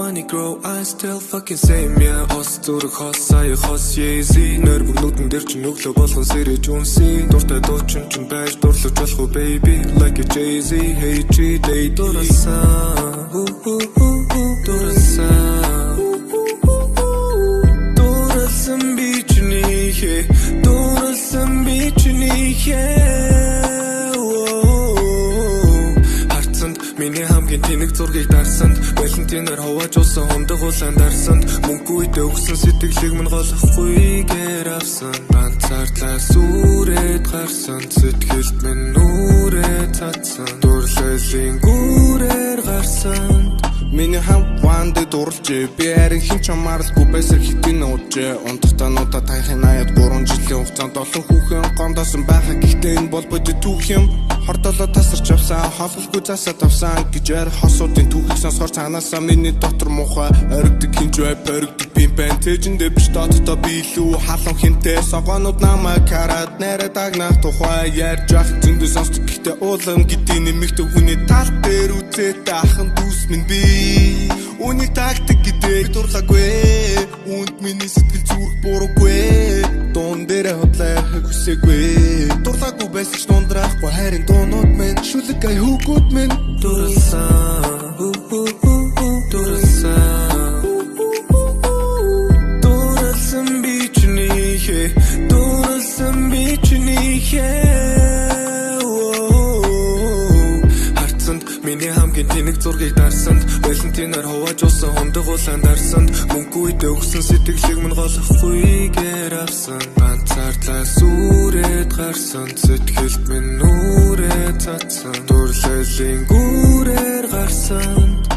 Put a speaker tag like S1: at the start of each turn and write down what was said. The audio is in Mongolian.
S1: money grow, I still fucking same, yeah. Хос зүрх хос сая хос Yeezy. Нэр бүгнүүдэн дээр чинь өглөө болгон сэрэж үнси. Дуртай дуучин чинь байж дурлаж болох уу baby. Like a Jay-Z, hey G, day дурасан. Дурасан. Дурасан би чиний хэ. Дурасан би чиний хэ. Миний хамгийн тэнэг зургийг дарсанд Валентинаар хувааж уусан хундаг улаан дарсанд Мөнгө үедээ өгсөн сэтгэлийг минь голохгүйгээр авсан Ганцаардлаа сүрээд гарсан Сэтгэлд минь нүрээ цацсан Дурлалын гүрээр гарсан Миний хамт дурлж би харин хин ч амарлгүй байсаар хитэн ууж унтартануудаа тайхын 83 жилийн хугацаанд олон хүүхэн гомдоосон байхаа гэхдээ энэ бол бодит түүх юм Хордолоо тасарч авсан холголгүй засаад авсан гэж ярих хосуудын түүхийг сонсохоор цаанаасаа миний дотор муухай оригдөг хинж бай боригдөг би бэн тэжиндээ биш дотоо би илүү халуун хинтэй согоонууд намайг хараад нэрэ дагнах тухай ярьж ах зөндөө сонсдог гэхдээ уулам гэдгийг нэмэгтэй хүний тал дээр үзээд ахын дүүс минь би Үний тактик гэдэг дурлаагүй Үнд миний сэтгэл зүрх буруугүй Дуун дээр хотлах хүсээгүй Дурлаагүй байсан ч дундраахгүй харин дуунууд минь Шүлэг ай хүүгүүд минь Дурласан Дурласан Дурласан би чиний хэ Дурласан би чиний хэ Миний хамгийн тэнэг зургийг дарсанд Валентинаар хувааж уусан хундаг улаан дарсанд Мөнгө үедээ өгсөн сэтгэлийг минь голохгүйгээр авсан Ганцаардлаа сүрээд гарсан Сэтгэлд минь нүрээ цацсан Дурлалын гүрээр гарсан